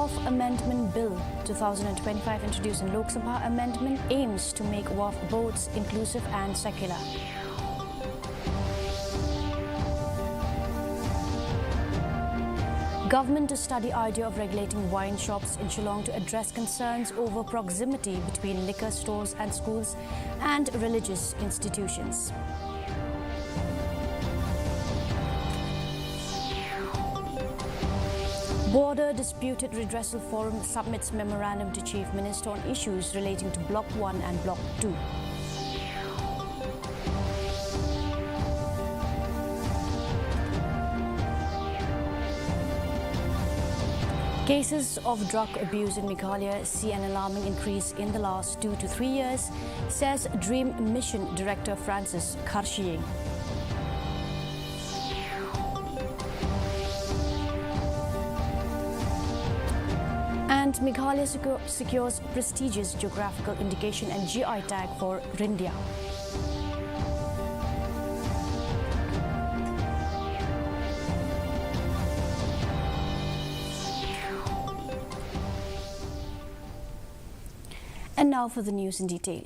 Waqf Amendment Bill 2025 introduced in Lok Sabha amendment aims to make Waqf boards inclusive and secular. Government to study idea of regulating wine shops in Shillong to address concerns over proximity between liquor stores and schools and religious institutions. Border Disputed Redressal Forum submits memorandum to Chief Minister on issues relating to Block 1 and Block 2. Cases of drug abuse in Meghalaya see an alarming increase in the last 2 to 3 years, says Dream Mission Director Francis Kharshiying. And Meghalaya secures prestigious geographical indication and GI tag for Ryndia. And now for the news in detail.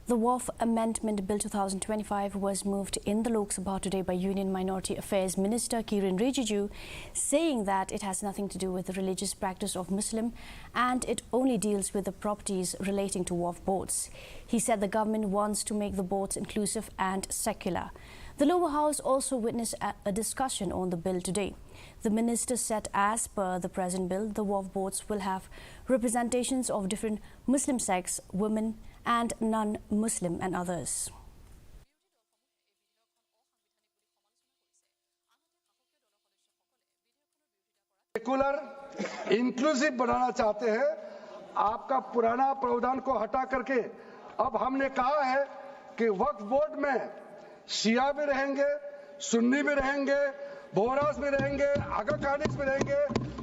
The Waqf Amendment Bill 2025 was moved in the Lok Sabha today by Union Minority Affairs Minister Kiran Rijiju, saying that it has nothing to do with the religious practice of Muslim and it only deals with the properties relating to Waqf boards. He said the government wants to make the boards inclusive and secular. The lower house also witnessed a discussion on the bill today. The minister said as per the present bill, the Waqf boards will have representations of different Muslim sects, women and non-Muslim and others. Secular inclusive बनाना चाहते हैं। आपका पुराना प्रावधान को हटा करके अब हमने कहा है कि वक्फ बोर्ड में शिया भी रहेंगे, सुन्नी भी रहेंगे, बोहरास भी रहेंगे, आगाखानिक्स भी रहेंगे,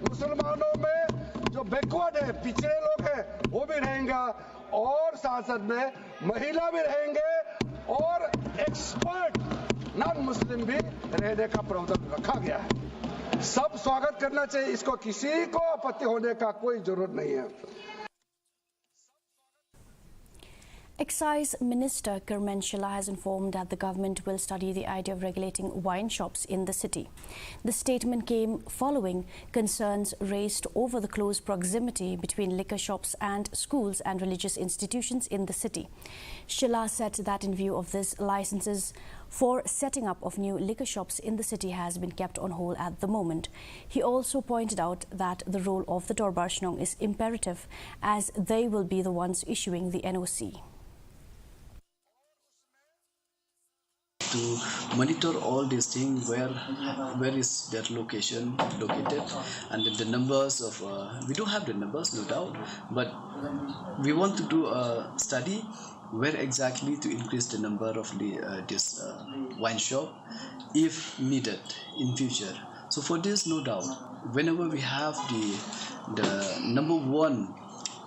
मुसलमानों में जो बैकवर्ड है, पिछड़े लोग हैं, वो भी रहेंगे और साथ साथ में महिला भी रहेंगे और एक्सपर्ट नॉन मुस्लिम भी रहने का प्रावधान रखा गया है। सब स्वागत करना चाहिए, इसको किसी को आपत्ति होने का कोई जरूरत नहीं है। Excise Minister Kerman Shila has informed that the government will study the idea of regulating wine shops in the city. The statement came following concerns raised over the close proximity between liquor shops and schools and religious institutions in the city. Shila said that in view of this, licenses for setting up of new liquor shops in the city has been kept on hold at the moment. He also pointed out that the role of the Darbar Shnong is imperative as they will be the ones issuing the NOC. To monitor all these things, where is that location located, and the numbers of we do have the numbers, no doubt, but we want to do a study where exactly to increase the number of this wine shop if needed in future. So for this, no doubt, whenever we have the number one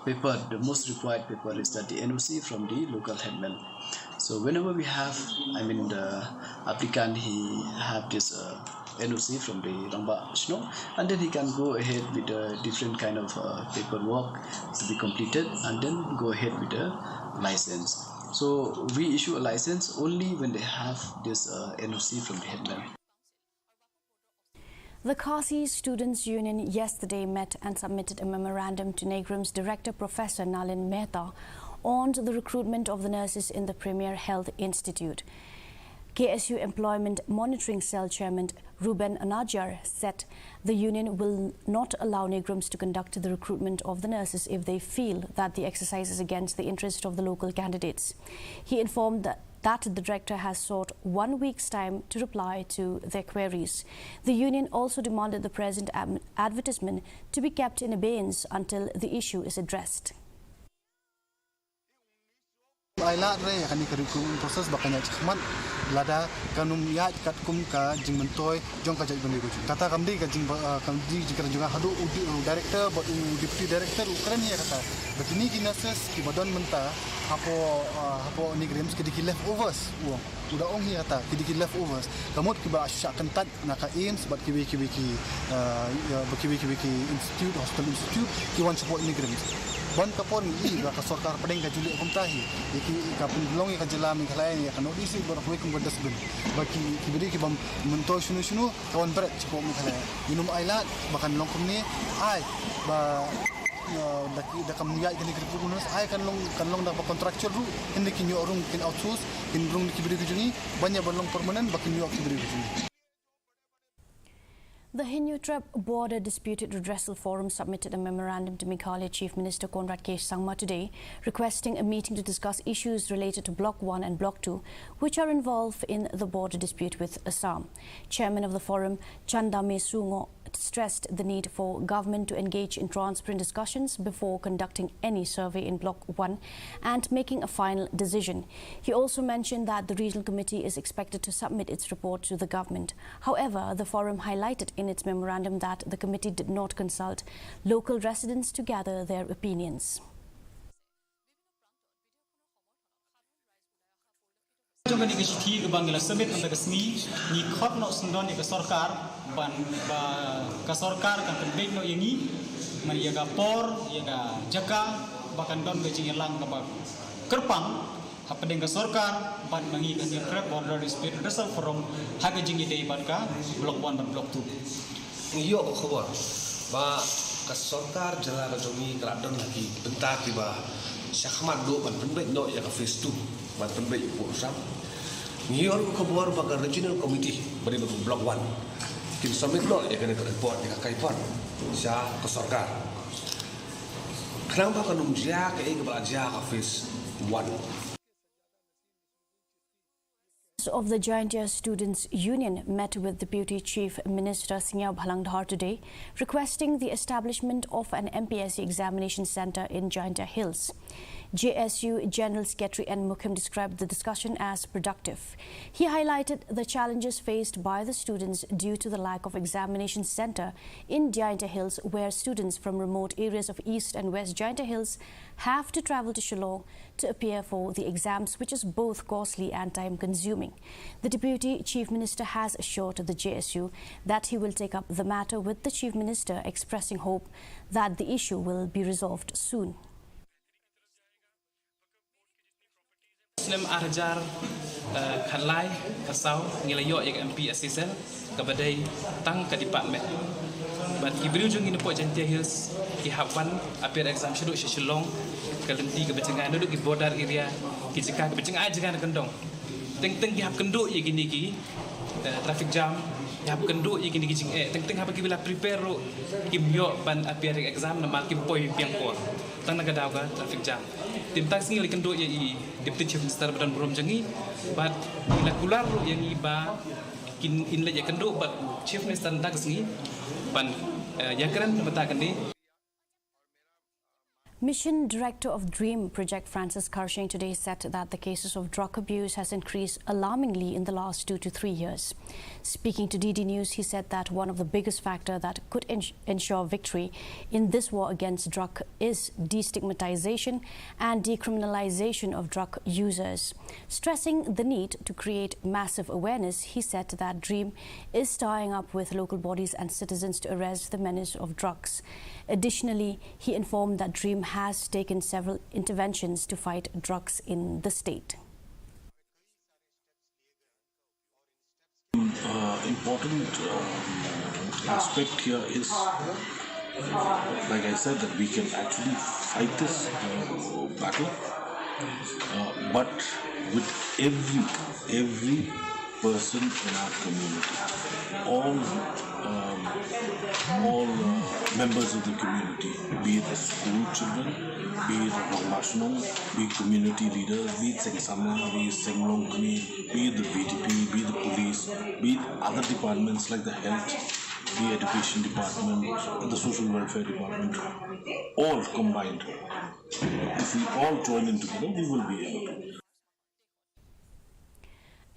paper, the most required paper is that the NOC from the local headman. So whenever we have, the applicant, he have this NOC from the Darbar Shnong, and then he can go ahead with a different kind of paperwork to be completed, and then go ahead with the license. So we issue a license only when they have this NOC from the headman. The Khasi Students' Union yesterday met and submitted a memorandum to NEIGRIHMS Director Professor Nalin Mehta on the recruitment of the nurses in the Premier Health Institute. KSU Employment Monitoring Cell Chairman Ruben Anajar said the union will not allow NEIGRIHMS to conduct the recruitment of the nurses if they feel that the exercise is against the interest of the local candidates. He informed that the director has sought 1 week's time to reply to their queries. The union also demanded the present advertisement to be kept in abeyance until the issue is addressed. ailat re akan curriculum proses bakanya cakmat lada kanum ya kat kum ka jing mentoi jong ka jai bani ku kata kamdi ka jing jikra juga hadu director but deputy director ukran ya kata begini kinases ki badon menta apo NEIGRIHMS ki leftovers uang udah ong hi kata ki leftovers kamut ki ba syak kentat naka aims but ki institute hospital institute ki wan support NEIGRIHMS ban kapon i ba ka sarkar padeng ka juli akum tahi iki ka pendulong ka jela MEGHALAYA ya kan odisi ber hoy kum badas ben baki kibiri ki bam mentoy shunu kawan berat cukup MEGHALAYA minum ailat bahkan longkum ni ai ba da kam ya kan ikut punus ai kan long da kontraktual ru indi ki nyo rung kin outsource kin rung kibiri ki juni banyak balong permanen bakin nyo kibiri ki juni. The Hindu-Trap Border Dispute Redressal Forum submitted a memorandum to Meghalaya Chief Minister Conrad K. Sangma today, requesting a meeting to discuss issues related to Block 1 and Block 2, which are involved in the border dispute with Assam. Chairman of the forum, Chandame Sungo, stressed the need for government to engage in transparent discussions before conducting any survey in Block 1 and making a final decision. He also mentioned that the regional committee is expected to submit its report to the government. However, the forum highlighted in its memorandum that the committee did not consult local residents to gather their opinions. Juga di kecil kebanggaan sebet untuk kesmi ni khot nak sendon ni kesorkar ban kesorkar kan pendek nak yang ni mari jaga por jaga jaga bahkan don ke jingelang ke kerpang apa dengan kesorkar ban mangi kan trap border dispute redressal forum haga jingi dei ban ka blok 1 dan blok 2 iyo ko khabar ba kesorkar jala ka jomi kradon lagi bentar tiba syakmat do ban pendek no ya ka phase 2 ban pendek po sam Ngiyor ko kabuar baga regional committee beri baga block 1 kin submit no ya kena report ya kaipon sa kesorkar kenapa kanum dia ke bala dia ka phase 1 of the Ryndia Students' Union met with Deputy Chief Minister Singhya Bhalangdhar today, requesting the establishment of an MPSC examination centre in Ryndia Hills. JSU General Secretary N. Mukim described the discussion as productive. He highlighted the challenges faced by the students due to the lack of examination centre in Ryndia Hills, where students from remote areas of East and West Ryndia Hills have to travel to Shillong to appear for the exams, which is both costly and time-consuming. The Deputy Chief Minister has assured the JSU that he will take up the matter with the Chief Minister, expressing hope that the issue will be resolved soon. Muslim Arjar Khalai Kasau Ngilayo yang MPSC sel kabadai tang ke department. But kibri ujung ini po Ryndia Hills ki hawan appear exam shuduk Shillong kalenti ke becengan duduk di border area ki jika ke becengan jangan kendong. Teng-teng ki hap kenduk ye gini ki traffic jam ya hap kenduk ye gini ki jing teng-teng hap ki bila prepare ro kim yo ban appear exam na mal kim poi piang ko. Tang nagadau ka traffic jam. Tim tak singi likan do ye Deputy Chief Minister badan burom jangi but bila kular ro yang iba kin in le yakan do but Chief Minister tak singi ban yakran matakan ni. Mission Director of DREAM Project Francis Karshing today said that the cases of drug abuse has increased alarmingly in the last 2 to 3 years. Speaking to DD News, he said that one of the biggest factors that could ensure victory in this war against drug is destigmatization and decriminalization of drug users. Stressing the need to create massive awareness, he said that DREAM is tying up with local bodies and citizens to arrest the menace of drugs. Additionally, he informed that DREAM has taken several interventions to fight drugs in the state. Important aspect here is, like I said, that we can actually fight this battle, but with every person in our community, all members of the community, be it the school children, be it Rangashno, be it community leaders, be it Sengsama, be it Senglongkni, be it the VDP, be it the police, be it other departments like the health, the education department, the social welfare department, all combined. If we all join in together, we will be able to.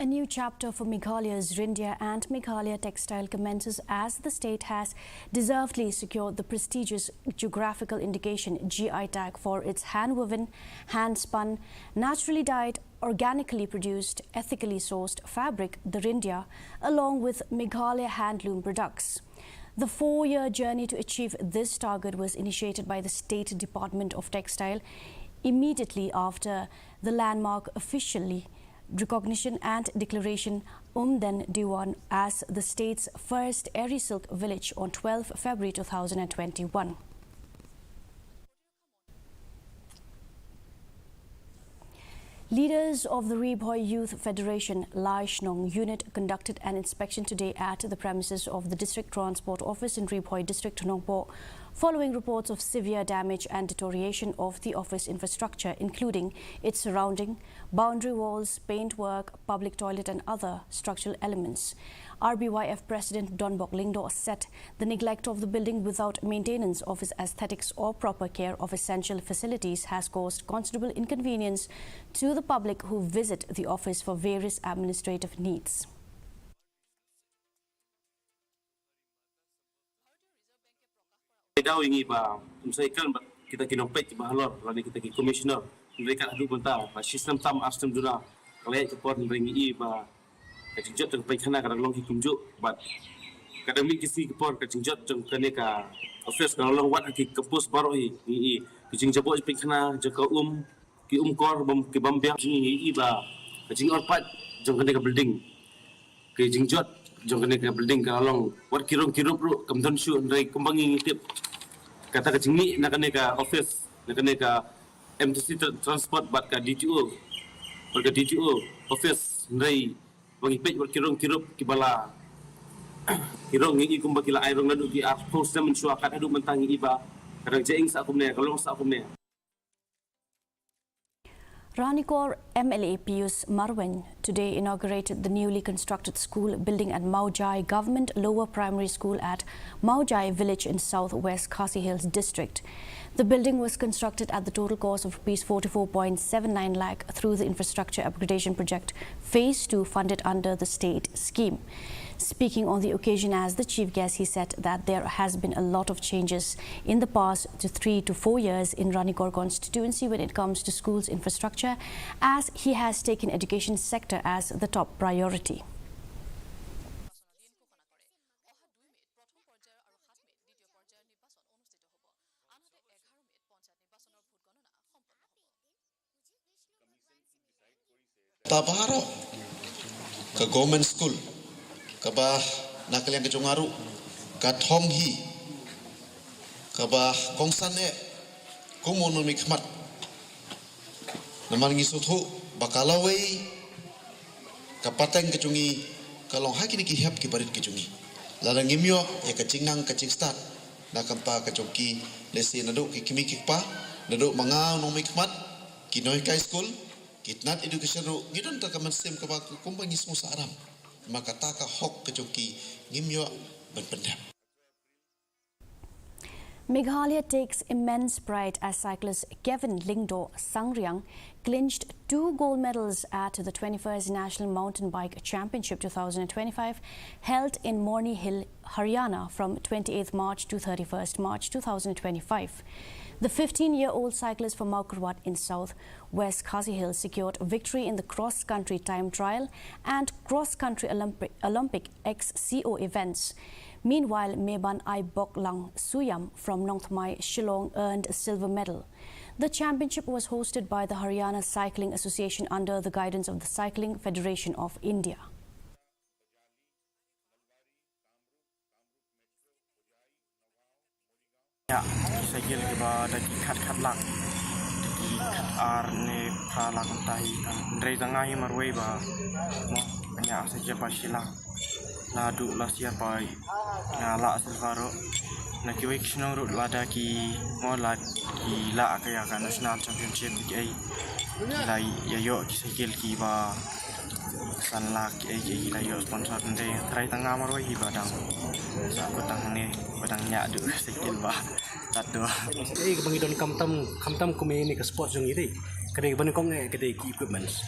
A new chapter for Meghalaya's Ryndia and Meghalaya textile commences as the state has deservedly secured the prestigious geographical indication GI tag for its hand-woven, hand-spun, naturally dyed, organically produced, ethically sourced fabric, the Ryndia, along with Meghalaya handloom products. The 4-year journey to achieve this target was initiated by the State Department of Textile immediately after the landmark officially recognition and declaration Then Diwan as the state's first airy silk village on 12 February 2021. Leaders of the Reboy Youth Federation Lai Shnong unit conducted an inspection today at the premises of the District Transport Office in Reboy District, Nongpo, following reports of severe damage and deterioration of the office infrastructure, including its surrounding, boundary walls, paintwork, public toilet and other structural elements. RBYF President Donbok Lingdo said the neglect of the building without maintenance of its aesthetics or proper care of essential facilities has caused considerable inconvenience to the public who visit the office for various administrative needs. Daw ingi ba umsaikan kita kinompet ba halor lani kita ki commissioner mereka adu benta ba sistem tam astem duna kalai ke pon ringi ba kajinjot teng paikana kadang long ki kunjuk ba kadang mi kisi ke pon kajinjot teng kane ka office kadang long wat ki kepus baro hi kijing jabo paikana jaka ki kor bam ki bambiang ni ba kajing orpat jong kane ka building kijingjot jong kane ka building kadang long wat kirong ru kamdon shu ndai kumbangi tip kata kecing ni nak kena ke office, nak kena ke MTC transport, bat ke DTO, bat ke DTO office, nai bagi pej bat kirong kibala, kirong ni ikum bagi la airong nadu di post na mensuakan adu mentangi iba, kadang jeng sa akum ne, kalau sa akum ne. Ranikor MLA Pius Marwan today inaugurated the newly constructed school building at Maujai Government Lower Primary School at Maujai Village in southwest Khasi Hills district. The building was constructed at the total cost of Rs 44.79 lakh through the Infrastructure Upgradation Project Phase 2 funded under the state scheme. Speaking on the occasion as the chief guest, he said that there has been a lot of changes in the past 3 to 4 years in Ranikor constituency when it comes to schools infrastructure, as he has taken education sector as the top priority. Tabaro ke government school kabah nakalian ke Chongaru ka Thonghi kabah Kongsan kumun mikmat naman ngisuthu bakalaway kapateng ke Chungi kalong hakini ki hap ki barit ke Chungi larang imyo ya kacing start nakampa ke Chongki lesi nadu ki kimi kikpa nadu manga no mikmat kinoi kai school kitnat education ro gidon ta kaman sem ka ba kumpang ismo sa aram maka taka hok ke Chongki ngimyo berpendap. Meghalaya takes immense pride as cyclist Kevin Lingdo Sangryang clinched 2 gold medals at the 21st National Mountain Bike Championship 2025 held in Morni Hill, Haryana from 28th March to 31st March 2025. The 15-year-old cyclist from Maukarwat in south-west Khasi Hills secured victory in the cross-country time trial and cross-country Olympic XCO events. Meanwhile, Meban I Boklang Suyam from Nongthmai, Shillong earned a silver medal. The championship was hosted by the Haryana Cycling Association under the guidance of the Cycling Federation of India. Ya, saya kira kita daki kat lang, daki kat ar ne pralang tahi kan. Dari tengah yang marway ba, mo banyak saja pasilang. Ladu lah siapa, ngala silvaro. Nak kiwek senang rut lada ki mo lad ki la kaya kan national championship ki lai yayo ki saya ki ba sanlak ki layo sponsor nde. Dari tengah marway badang. Aku tang ni badang nyak du sikil bah tado. Bangidon kamtam kumi ni ke sport jong ini. Kadai bani kong kadai equipments.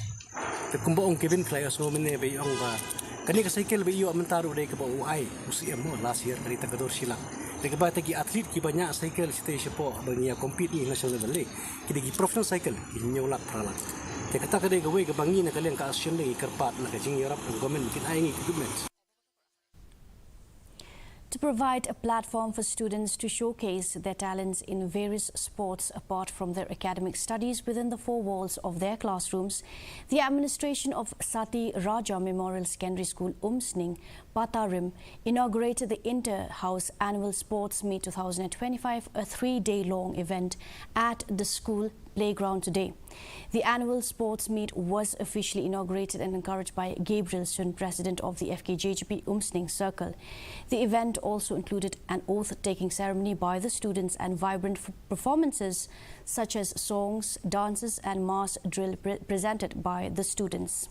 te kumba ong kevin klay as no mene be ong ba kani ka cycle be yo amentaru de ka ba uai usi mo last year kani tagador sila de ka ba tagi athlete ki banyak cycle stage po banya compete ni national level le ki de professional cycle ki nyola prala te kata ka de ga we ka bangi na kalian ka action le karpat na ka jing yarap ang government kin ai ngi equipment. To provide a platform for students to showcase their talents in various sports apart from their academic studies within the four walls of their classrooms, the administration of Sati Raja Memorial Secondary School, Umsning, Patarim, inaugurated the Inter-House Annual Sports Meet 2025, a 3-day-long event at the school playground today. The annual sports meet was officially inaugurated and encouraged by Gabriel Sun, president of the FKJGP Umsning Circle. The event also included an oath-taking ceremony by the students and vibrant performances such as songs, dances and mass drill presented by the students.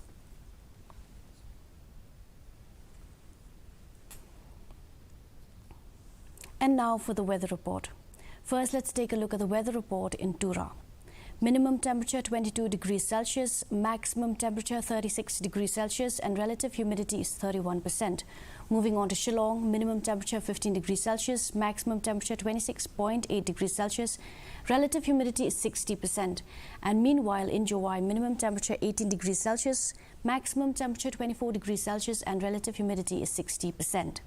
And now for the weather report. First, let's take a look at the weather report in Tura. Minimum temperature 22 degrees Celsius, maximum temperature 36 degrees Celsius and relative humidity is 31%. Moving on to Shillong, minimum temperature 15 degrees Celsius, maximum temperature 26.8 degrees Celsius, relative humidity is 60%. And meanwhile in Jowai, minimum temperature 18 degrees Celsius, maximum temperature 24 degrees Celsius and relative humidity is 60%.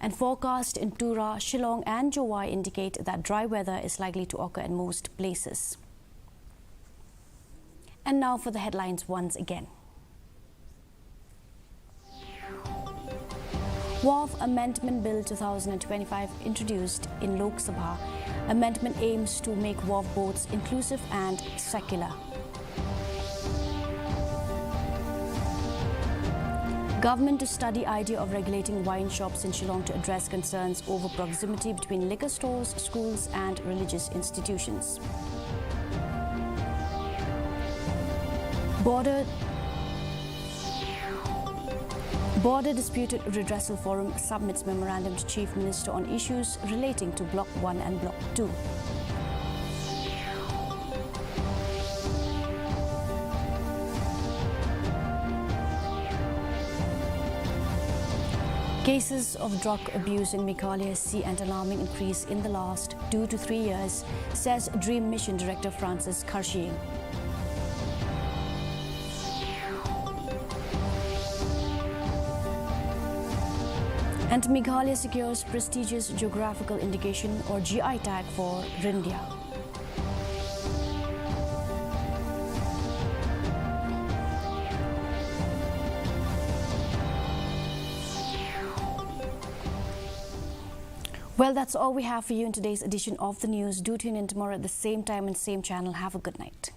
And forecast in Tura, Shillong and Jowai indicate that dry weather is likely to occur in most places. And now for the headlines once again. Waqf Amendment Bill 2025 introduced in Lok Sabha. Amendment aims to make Waqf boards inclusive and secular. Government to study idea of regulating wine shops in Shillong to address concerns over proximity between liquor stores, schools and religious institutions. Border Disputed Redressal Forum submits memorandum to Chief Minister on issues relating to Block 1 and Block 2. Cases of drug abuse in Meghalaya see an alarming increase in the last 2 to 3 years, says Dream Mission Director Francis Karshieng. And Meghalaya secures prestigious geographical indication or GI tag for Ryndia. Well, that's all we have for you in today's edition of the news. Do tune in tomorrow at the same time and same channel. Have a good night.